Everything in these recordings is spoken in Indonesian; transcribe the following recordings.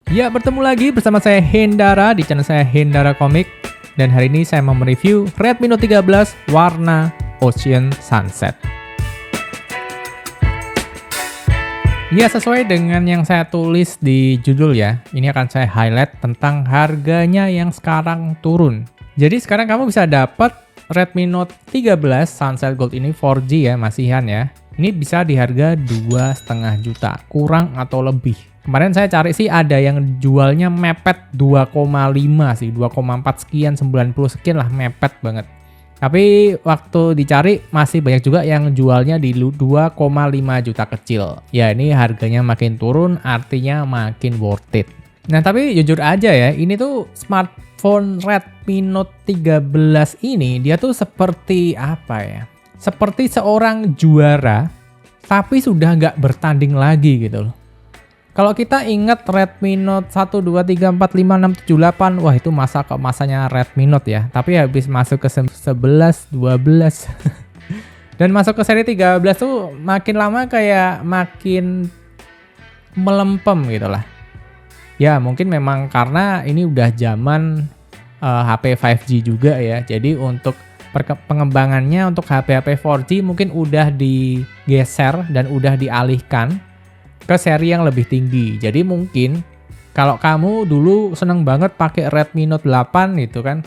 Ya, bertemu lagi bersama saya Hendara di channel saya Hendara Komik. Dan hari ini saya mau mereview Redmi Note 13 warna Ocean Sunset. Ya, sesuai dengan yang saya tulis di judul ya, ini akan saya highlight tentang harganya yang sekarang turun. Jadi sekarang kamu bisa dapat Redmi Note 13 Sunset Gold ini 4G ya, masihan ya. Ini bisa di harga 2,5 juta, kurang atau lebih. Kemarin saya cari sih ada yang jualnya mepet 2,5 sih, 2,4 sekian, 90 sekian lah, mepet banget. Tapi waktu dicari masih banyak juga yang jualnya di 2,5 juta kecil. Ya ini harganya makin turun, artinya makin worth it. Nah tapi jujur aja ya, ini tuh smartphone Redmi Note 13 ini dia tuh seperti apa ya? Seperti seorang juara, tapi sudah nggak bertanding lagi gitu loh. Kalau kita ingat Redmi Note 1, 2, 3, 4, 5, 6, 7, 8, wah itu masanya Redmi Note ya. Tapi habis masuk ke 11, 12, dan masuk ke seri 13 tuh makin lama kayak makin melempem gitu lah. Ya mungkin memang karena ini udah zaman HP 5G juga ya. Jadi untuk pengembangannya untuk HP-HP 4G mungkin udah digeser dan udah dialihkan ke seri yang lebih tinggi. Jadi mungkin kalau kamu dulu seneng banget pakai Redmi Note 8 gitu kan,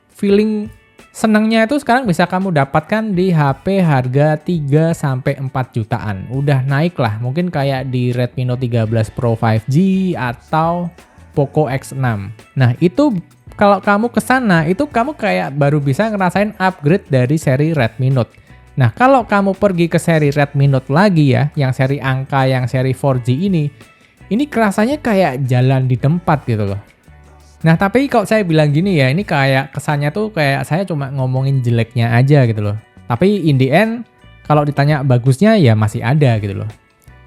feeling senengnya itu sekarang bisa kamu dapatkan di HP harga 3-4 jutaan. Udah naik lah, mungkin kayak di Redmi Note 13 Pro 5G atau Poco X6. Nah itu kalau kamu kesana itu kamu kayak baru bisa ngerasain upgrade dari seri Redmi Note. Nah, kalau kamu pergi ke seri Redmi Note lagi ya, yang seri angka, yang seri 4G ini kerasanya kayak jalan di tempat gitu loh. Nah, tapi kalau saya bilang gini ya, ini kayak kesannya tuh kayak saya cuma ngomongin jeleknya aja gitu loh. Tapi in the end, kalau ditanya bagusnya ya masih ada gitu loh.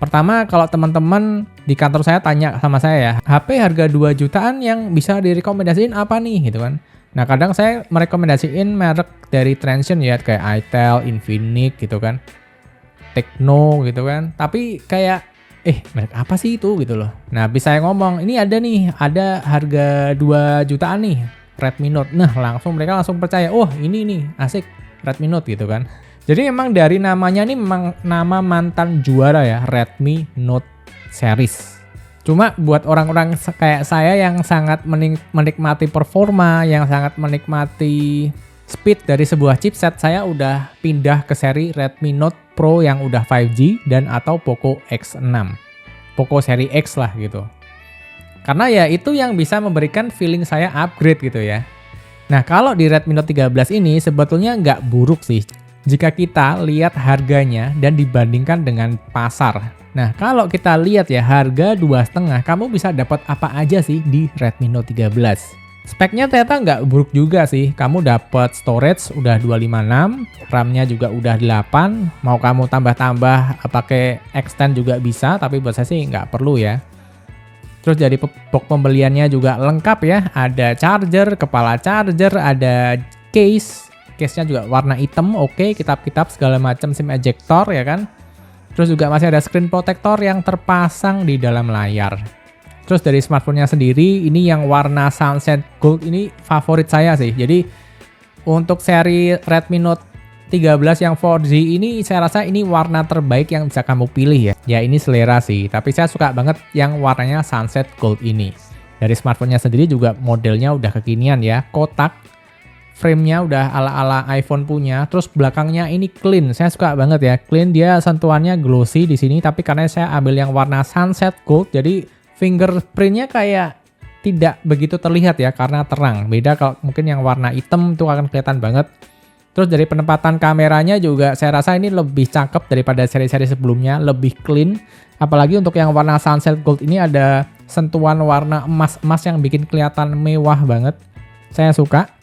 Pertama, kalau teman-teman di kantor saya tanya sama saya ya, HP harga 2 jutaan yang bisa direkomendasiin apa nih gitu kan. Nah kadang saya merekomendasiin merek dari Transsion ya, kayak Itel, Infinix gitu kan, Tecno gitu kan. Tapi kayak, merek apa sih itu gitu loh. Nah bisa saya ngomong, ini ada harga 2 jutaan nih Redmi Note. Nah mereka langsung percaya, oh ini nih asik Redmi Note gitu kan. Jadi memang dari namanya nih memang nama mantan juara ya, Redmi Note series. Cuma buat orang-orang kayak saya yang sangat menikmati performa, yang sangat menikmati speed dari sebuah chipset, saya udah pindah ke seri Redmi Note Pro yang udah 5G dan atau Poco X6. Poco seri X lah gitu. Karena ya itu yang bisa memberikan feeling saya upgrade gitu ya. Nah kalau di Redmi Note 13 ini sebetulnya nggak buruk sih jika kita lihat harganya dan dibandingkan dengan pasar. Nah, kalau kita lihat ya harga 2,5, kamu bisa dapat apa aja sih di Redmi Note 13. Speknya ternyata nggak buruk juga sih. Kamu dapat storage udah 256, RAM-nya juga udah 8. Mau kamu tambah-tambah pakai extend juga bisa, tapi buat saya sih nggak perlu ya. Terus dari box pembeliannya juga lengkap ya. Ada charger, kepala charger, ada case. Case-nya juga warna hitam, oke, kitab-kitab segala macam, SIM ejector ya kan. Terus juga masih ada screen protector yang terpasang di dalam layar. Terus dari smartphone-nya sendiri, ini yang warna Sunset Gold ini favorit saya sih. Jadi untuk seri Redmi Note 13 yang 4G ini saya rasa ini warna terbaik yang bisa kamu pilih ya. Ya ini selera sih, tapi saya suka banget yang warnanya Sunset Gold ini. Dari smartphone-nya sendiri juga modelnya udah kekinian ya, kotak. Frame-nya udah ala-ala iPhone punya, terus belakangnya ini clean. Saya suka banget ya, clean, dia sentuhannya glossy di sini, tapi karena saya ambil yang warna Sunset Gold, jadi fingerprint-nya kayak tidak begitu terlihat ya karena terang. Beda kalau mungkin yang warna hitam itu akan kelihatan banget. Terus dari penempatan kameranya juga saya rasa ini lebih cakep daripada seri-seri sebelumnya, lebih clean. Apalagi untuk yang warna Sunset Gold ini ada sentuhan warna emas-emas yang bikin kelihatan mewah banget. Saya suka.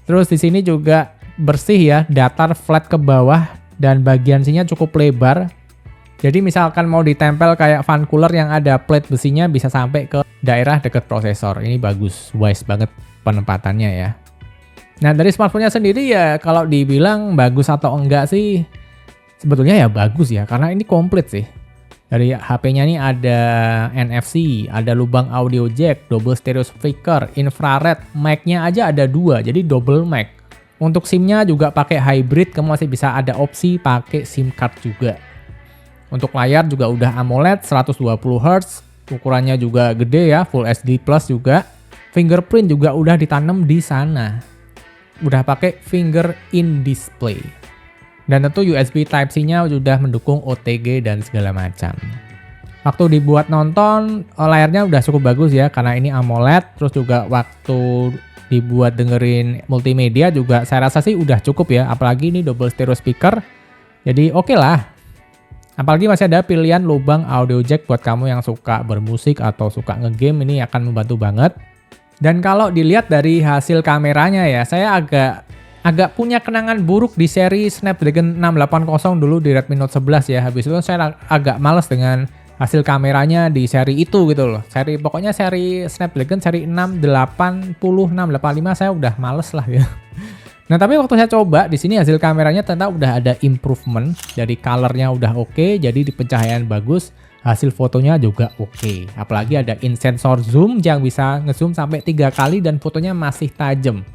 Terus di sini juga bersih ya, datar flat ke bawah dan bagian sininya cukup lebar. Jadi misalkan mau ditempel kayak fan cooler yang ada plate besinya bisa sampai ke daerah dekat prosesor. Ini bagus, wise banget penempatannya ya. Nah dari smartphone-nya sendiri ya kalau dibilang bagus atau enggak sih sebetulnya ya bagus ya karena ini komplit sih. Dari HP-nya nih ada NFC, ada lubang audio jack, double stereo speaker, infrared, mic-nya aja ada 2, jadi double mic. Untuk SIM-nya juga pakai hybrid, kamu masih bisa ada opsi pakai SIM card juga. Untuk layar juga udah AMOLED 120Hz, ukurannya juga gede ya, Full HD Plus juga. Fingerprint juga udah ditanam di sana. Udah pakai finger in display. Dan tentu USB Type-C-nya sudah mendukung OTG dan segala macam. Waktu dibuat nonton, layarnya udah cukup bagus ya, karena ini AMOLED. Terus juga waktu dibuat dengerin multimedia juga saya rasa sih udah cukup ya. Apalagi ini double stereo speaker. Jadi oke lah. Apalagi masih ada pilihan lubang audio jack buat kamu yang suka bermusik atau suka ngegame, ini akan membantu banget. Dan kalau dilihat dari hasil kameranya ya, saya agak punya kenangan buruk di seri Snapdragon 680 dulu di Redmi Note 11 ya. Habis itu saya agak males dengan hasil kameranya di seri itu gitu loh. Pokoknya seri Snapdragon seri 680, 685 saya udah males lah ya. Nah, tapi waktu saya coba di sini hasil kameranya ternyata udah ada improvement. Dari colornya udah oke, jadi di pencahayaan bagus, hasil fotonya juga oke. Apalagi ada in-sensor zoom yang bisa ngezoom sampai 3 kali dan fotonya masih tajam.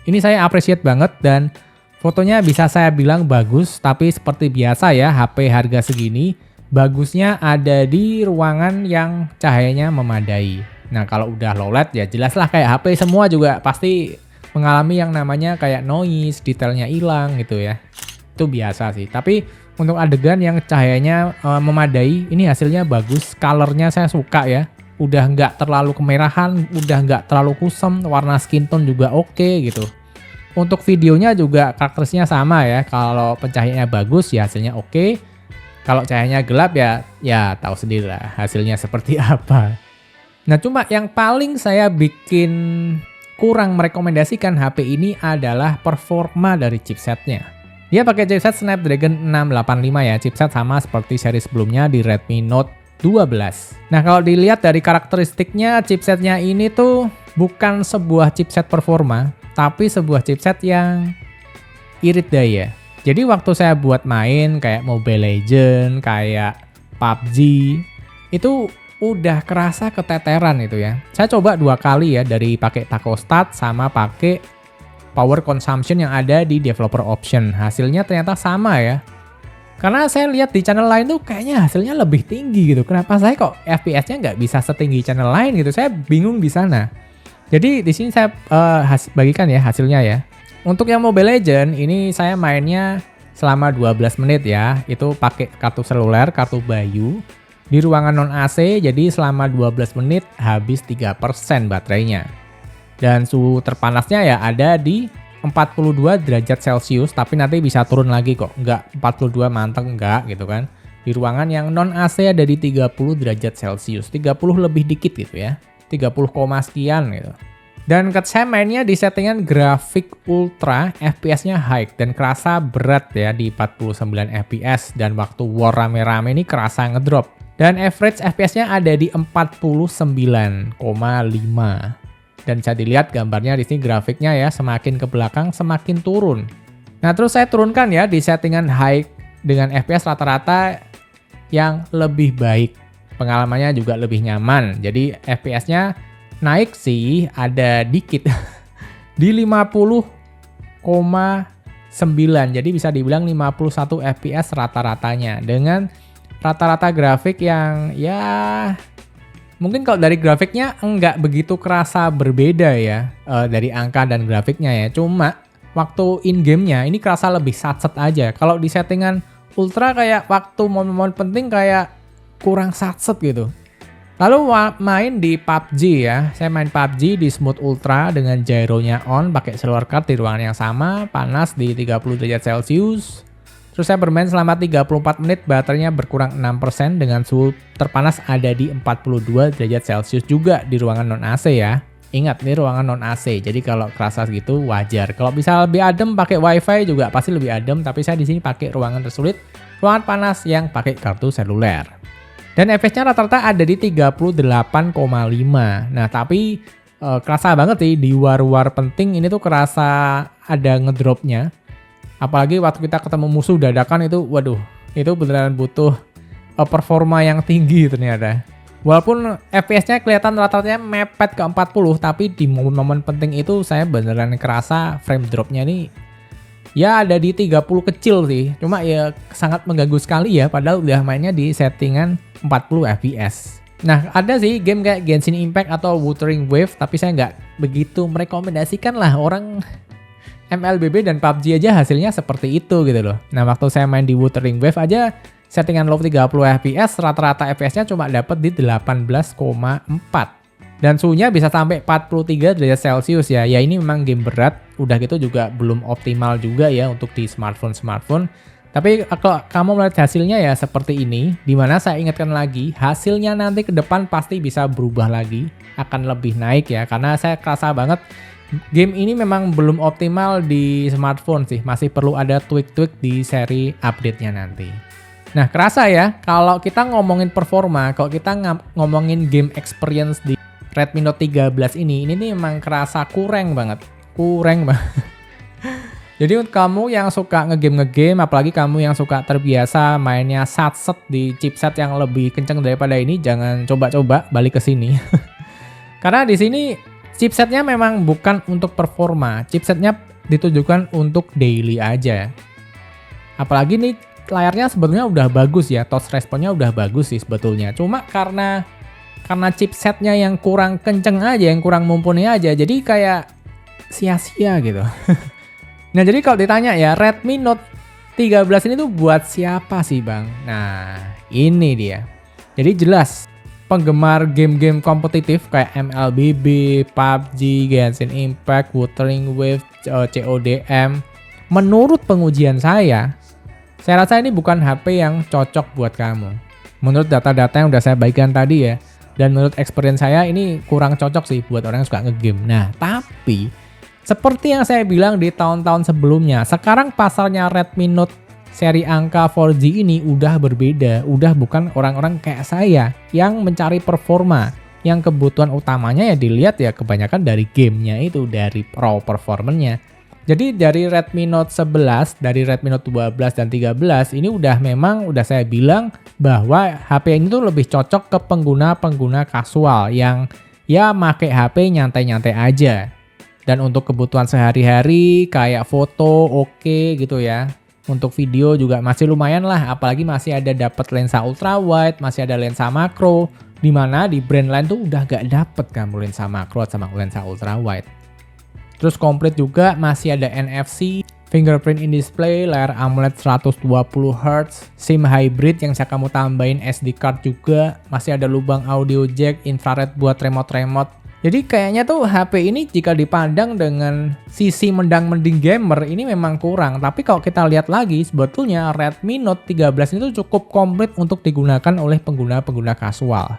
Ini saya appreciate banget dan fotonya bisa saya bilang bagus, tapi seperti biasa ya HP harga segini, bagusnya ada di ruangan yang cahayanya memadai. Nah, kalau udah low light ya jelaslah kayak HP semua juga pasti mengalami yang namanya kayak noise, detailnya hilang gitu ya. Itu biasa sih. Tapi untuk adegan yang cahayanya memadai, ini hasilnya bagus, colornya saya suka ya. Udah nggak terlalu kemerahan, udah nggak terlalu kusam, warna skin tone juga oke gitu. Untuk videonya juga karakteristiknya sama ya. Kalau pencahayaannya bagus ya hasilnya oke. Kalau cahayanya gelap ya tahu sendiri lah hasilnya seperti apa. Nah, cuma yang paling saya bikin kurang merekomendasikan HP ini adalah performa dari chipsetnya. Dia pakai chipset Snapdragon 685 ya, chipset sama seperti seri sebelumnya di Redmi Note 12. Nah, kalau dilihat dari karakteristiknya, chipsetnya ini tuh bukan sebuah chipset performa, tapi sebuah chipset yang irit daya. Jadi waktu saya buat main kayak Mobile Legends, kayak PUBG, itu udah kerasa keteteran itu ya. Saya coba 2 kali ya, dari pakai Thermostat sama pakai power consumption yang ada di developer option. Hasilnya ternyata sama ya. Karena saya lihat di channel lain tuh kayaknya hasilnya lebih tinggi gitu. Kenapa saya kok FPS-nya nggak bisa setinggi channel lain gitu? Saya bingung di sana. Jadi di sini saya bagikan ya hasilnya ya. Untuk yang Mobile Legends ini saya mainnya selama 12 menit ya. Itu pakai kartu seluler, kartu Bayu. Di ruangan non AC, jadi selama 12 menit habis 3% baterainya. Dan suhu terpanasnya ya ada di 42 derajat Celcius, tapi nanti bisa turun lagi kok. Enggak 42 manteng, enggak gitu kan. Di ruangan yang non AC ada di 30 derajat Celcius, 30 lebih dikit gitu ya. 30, sekian gitu. Dan saya mainnya di settingan grafik ultra, FPS-nya high dan kerasa berat ya di 49 FPS. Dan waktu war rame-rame ini kerasa ngedrop. Dan average FPS-nya ada di 49,5. Dan bisa dilihat gambarnya di sini grafiknya ya, semakin ke belakang semakin turun. Nah, terus saya turunkan ya di settingan high dengan FPS rata-rata yang lebih baik. Pengalamannya juga lebih nyaman. Jadi FPS-nya naik sih ada dikit. Di 50,9. Jadi bisa dibilang 51 FPS rata-ratanya. Dengan rata-rata grafik yang ya mungkin kalau dari grafiknya enggak begitu kerasa berbeda ya dari angka dan grafiknya ya. Cuma waktu in-game-nya ini kerasa lebih satset aja. Kalau di settingan ultra kayak waktu momen-momen penting kayak kurang satset gitu. Lalu main di PUBG ya. Saya main PUBG di smooth ultra dengan gyronya on, pakai cellular card di ruangan yang sama, panas di 30 derajat Celcius. Terus saya bermain selama 34 menit, baterainya berkurang 6% dengan suhu terpanas ada di 42 derajat Celcius juga di ruangan non-AC ya. Ingat, ini ruangan non-AC, jadi kalau kerasa segitu wajar. Kalau bisa lebih adem pakai wifi juga pasti lebih adem, tapi saya di sini pakai ruangan tersulit, ruangan panas yang pakai kartu seluler. Dan FPS-nya rata-rata ada di 38,5. Nah, tapi kerasa banget sih di war-war penting ini tuh kerasa ada ngedropnya. Apalagi waktu kita ketemu musuh dadakan itu, waduh, itu beneran butuh performa yang tinggi ternyata. Walaupun FPS-nya kelihatan rata-ratanya mepet ke 40, tapi di momen-momen penting itu saya beneran kerasa frame drop-nya nih ya ada di 30 kecil sih. Cuma ya sangat mengganggu sekali ya, padahal udah mainnya di settingan 40 FPS. Nah, ada sih game kayak Genshin Impact atau Wuthering Waves, tapi saya nggak begitu merekomendasikan lah. Orang MLBB dan PUBG aja hasilnya seperti itu gitu loh. Nah, waktu saya main di Wuthering Waves aja settingan low 30 fps, rata-rata fps-nya cuma dapat di 18,4. Dan suhunya bisa sampai 43 derajat Celcius ya. Ya ini memang game berat, udah gitu juga belum optimal juga ya untuk di smartphone. Tapi kalau kamu melihat hasilnya ya seperti ini, dimana saya ingatkan lagi, hasilnya nanti ke depan pasti bisa berubah lagi, akan lebih naik ya. Karena saya kerasa banget game ini memang belum optimal di smartphone sih, masih perlu ada tweak-tweak di seri update-nya nanti. Nah, kerasa ya, kalau kita ngomongin performa, kalau kita ngomongin game experience di Redmi Note 13 ini nih memang kerasa kurang banget. Jadi untuk kamu yang suka ngegame, apalagi kamu yang suka terbiasa mainnya satset di chipset yang lebih kenceng daripada ini, jangan coba-coba balik ke sini. Karena di sini chipsetnya memang bukan untuk performa, chipsetnya ditujukan untuk daily aja. Apalagi nih layarnya sebetulnya udah bagus ya, touch responnya udah bagus sih sebetulnya. Cuma karena chipsetnya yang kurang kenceng aja, yang kurang mumpuni aja, jadi kayak sia-sia gitu. Nah, jadi kalau ditanya ya, Redmi Note 13 ini tuh buat siapa sih Bang? Nah, ini dia. Jadi jelas, penggemar game-game kompetitif kayak MLBB, PUBG, Genshin Impact, Wuthering Waves, CODM, menurut pengujian saya rasa ini bukan HP yang cocok buat kamu. Menurut data-data yang udah saya bagikan tadi ya, dan menurut experience saya ini kurang cocok sih buat orang yang suka ngegame. Nah, tapi seperti yang saya bilang di tahun-tahun sebelumnya, sekarang pasarnya Redmi Note seri angka 4G ini udah berbeda. Udah bukan orang-orang kayak saya yang mencari performa, yang kebutuhan utamanya ya dilihat ya kebanyakan dari gamenya itu, dari raw performanya. Jadi dari Redmi Note 11, dari Redmi Note 12 dan 13 ini udah saya bilang bahwa HP ini tuh lebih cocok ke pengguna-pengguna kasual yang ya make HP nyantai-nyantai aja. Dan untuk kebutuhan sehari-hari kayak foto oke gitu ya. Untuk video juga masih lumayan lah, apalagi masih ada dapat lensa ultra wide, masih ada lensa makro, dimana di brand lain tuh udah gak dapet kamu lensa makro sama lensa ultra wide. Terus komplit juga masih ada NFC, fingerprint in display, layar AMOLED 120Hz, SIM hybrid yang bisa kamu tambahin SD card juga, masih ada lubang audio jack, infrared buat remote. Jadi kayaknya tuh HP ini jika dipandang dengan sisi mendang-mending gamer ini memang kurang. Tapi kalau kita lihat lagi sebetulnya Redmi Note 13 itu cukup komplit untuk digunakan oleh pengguna-pengguna kasual.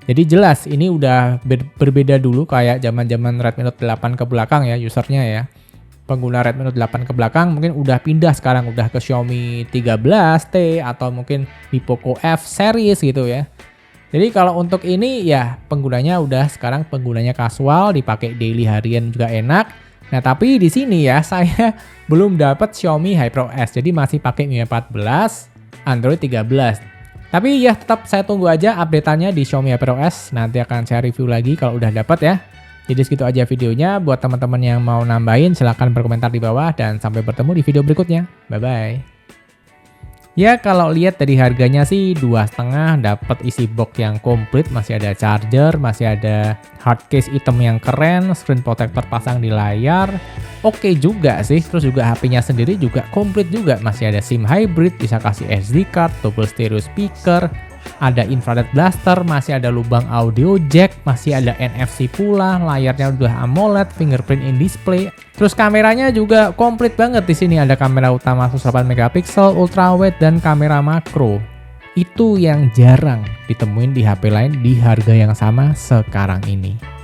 Jadi jelas ini udah berbeda dulu kayak zaman-zaman Redmi Note 8 ke belakang ya usernya ya. Pengguna Redmi Note 8 ke belakang mungkin udah pindah sekarang udah ke Xiaomi 13T atau mungkin di Poco F series gitu ya. Jadi kalau untuk ini ya penggunanya udah sekarang penggunanya kasual, dipakai daily harian juga enak. Nah, tapi di sini ya saya belum dapat Xiaomi HyperOS. Jadi masih pakai MIUI 14, Android 13. Tapi ya tetap saya tunggu aja update-annya di Xiaomi HyperOS. Nanti akan saya review lagi kalau udah dapat ya. Jadi segitu aja videonya. Buat teman-teman yang mau nambahin silahkan berkomentar di bawah dan sampai bertemu di video berikutnya. Bye-bye. Ya kalau lihat dari harganya sih 2,5 dapat isi box yang komplit, masih ada charger, masih ada hard case item yang keren, screen protector pasang di layar. Oke juga sih, terus juga HP-nya sendiri juga komplit juga, masih ada SIM hybrid, bisa kasih SD card, double stereo speaker, ada infrared blaster, masih ada lubang audio jack, masih ada NFC pula, layarnya udah AMOLED, fingerprint in display. Terus kameranya juga komplit banget di sini, ada kamera utama 108 megapiksel, ultra wide dan kamera makro. Itu yang jarang ditemuin di HP lain di harga yang sama sekarang ini.